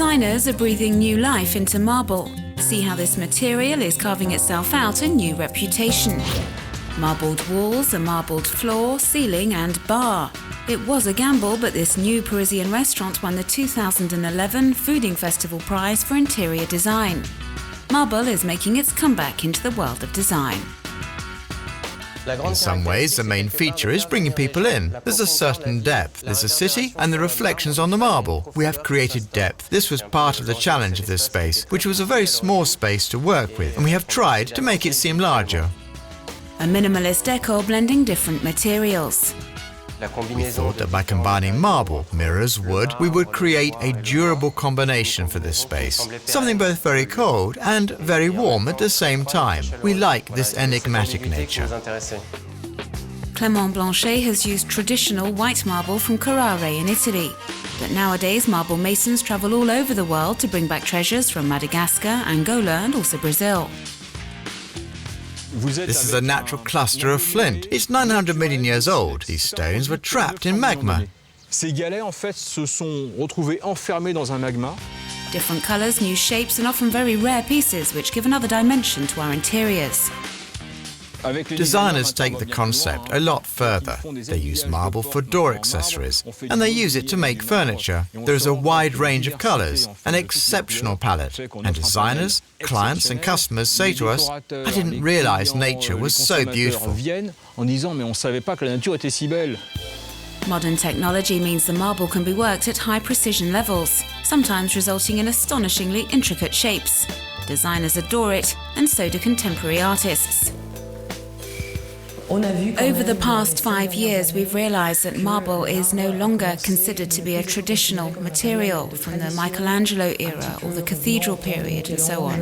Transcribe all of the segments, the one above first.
Designers are breathing new life into marble. See how this material is carving itself out a new reputation. Marbled walls, a marbled floor, ceiling and bar. It was a gamble, but this new Parisian restaurant won the 2011 Fooding Festival Prize for Interior Design. Marble is making its comeback into the world of design. In some ways, the main feature is bringing people in. There's a certain depth. There's a city and the reflections on the marble. We have created depth. This was part of the challenge of this space, which was a very small space to work with, and we have tried to make it seem larger. A minimalist decor blending different materials. We thought that by combining marble, mirrors, wood, we would create a durable combination for this space. Something both very cold and very warm at the same time. We like this enigmatic nature. Clément Blanchet has used traditional white marble from Carrare in Italy. But nowadays, marble masons travel all over the world to bring back treasures from Madagascar, Angola and also Brazil. This is a natural cluster of flint. It's 900 million years old. These stones were trapped in magma. Ces galets, en fait, se sont retrouvés enfermés dans un magma. Different colours, new shapes and often very rare pieces which give another dimension to our interiors. Designers take the concept a lot further. They use marble for door accessories, and they use it to make furniture. There is a wide range of colours, an exceptional palette, and designers, clients and customers say to us, "I didn't realise nature was so beautiful." Modern technology means the marble can be worked at high precision levels, sometimes resulting in astonishingly intricate shapes. Designers adore it, and so do contemporary artists. Over the past 5 years, we've realised that marble is no longer considered to be a traditional material from the Michelangelo era or the cathedral period and so on.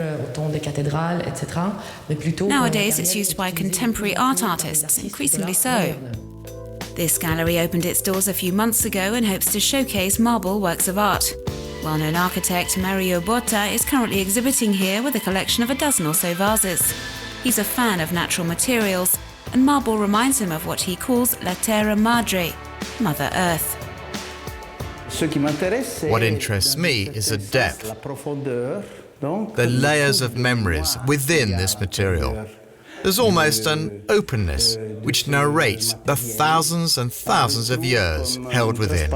Nowadays, it's used by contemporary art artists, increasingly so. This gallery opened its doors a few months ago and hopes to showcase marble works of art. Well-known architect Mario Botta is currently exhibiting here with a collection of a dozen or so vases. He's a fan of natural materials, and marble reminds him of what he calls la terra madre, Mother Earth. What interests me is the depth, the layers of memories within this material. There's almost an openness which narrates the thousands and thousands of years held within.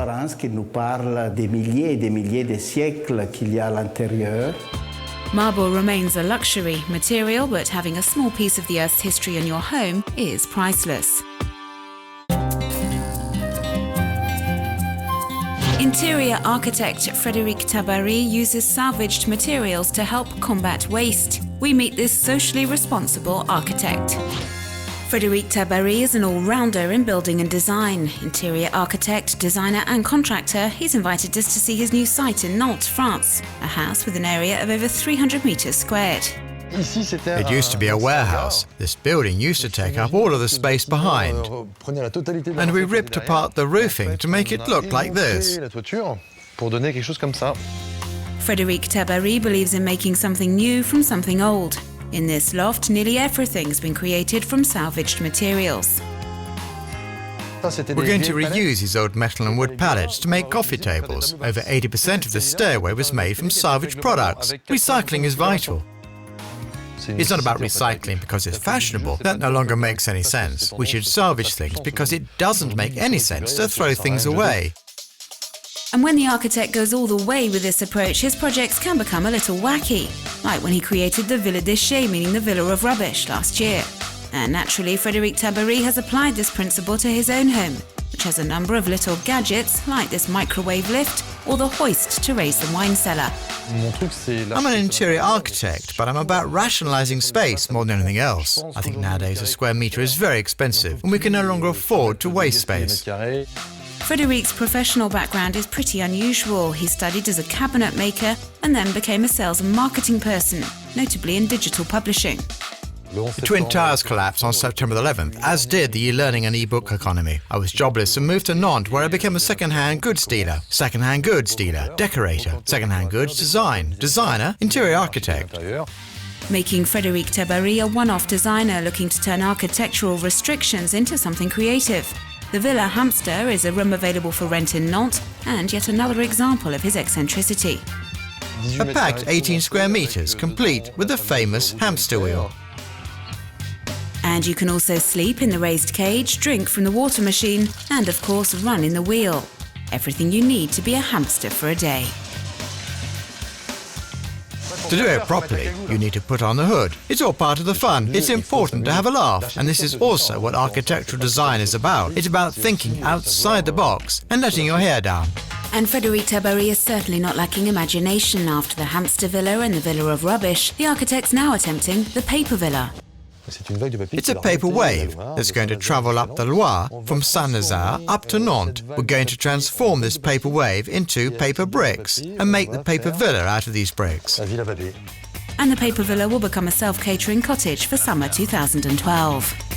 Marble remains a luxury material, but having a small piece of the Earth's history in your home is priceless. Interior architect Frédéric Tabary uses salvaged materials to help combat waste. We meet this socially responsible architect. Frédéric Tabary is an all-rounder in building and design. Interior architect, designer and contractor, he's invited us to see his new site in Nantes, France, a house with an area of over 300 meters squared. It used to be a warehouse. This building used to take up all of the space behind. And we ripped apart the roofing to make it look like this. Frédéric Tabary believes in making something new from something old. In this loft, nearly everything's been created from salvaged materials. We're going to reuse these old metal and wood pallets to make coffee tables. Over 80% of the stairway was made from salvaged products. Recycling is vital. It's not about recycling because it's fashionable. That no longer makes any sense. We should salvage things because it doesn't make any sense to throw things away. And when the architect goes all the way with this approach, his projects can become a little wacky, like when he created the Villa Déchet, meaning the Villa of Rubbish, last year. And naturally, Frédéric Tabary has applied this principle to his own home, which has a number of little gadgets, like this microwave lift or the hoist to raise the wine cellar. I'm an interior architect, but I'm about rationalizing space more than anything else. I think nowadays a square meter is very expensive, and we can no longer afford to waste space. Frédéric's professional background is pretty unusual. He studied as a cabinet maker and then became a sales and marketing person, notably in digital publishing. The Twin Towers collapsed on September 11th, as did the e-learning and e-book economy. I was jobless and moved to Nantes, where I became a second-hand goods dealer, decorator, second-hand goods designer, interior architect. Making Frédéric Tabary a one-off designer looking to turn architectural restrictions into something creative. The Villa Hamster is a room available for rent in Nantes, and yet another example of his eccentricity. A packed 18 square meters, complete with the famous hamster wheel. And you can also sleep in the raised cage, drink from the water machine, and of course run in the wheel. Everything you need to be a hamster for a day. To do it properly, you need to put on the hood. It's all part of the fun. It's important to have a laugh, and this is also what architectural design is about. It's about thinking outside the box and letting your hair down. And Frédéric Tabary is certainly not lacking imagination. After the hamster villa and the villa of rubbish, the architect's now attempting the paper villa. It's a paper wave that's going to travel up the Loire from Saint-Nazaire up to Nantes. We're going to transform this paper wave into paper bricks and make the paper villa out of these bricks. And the paper villa will become a self-catering cottage for summer 2012.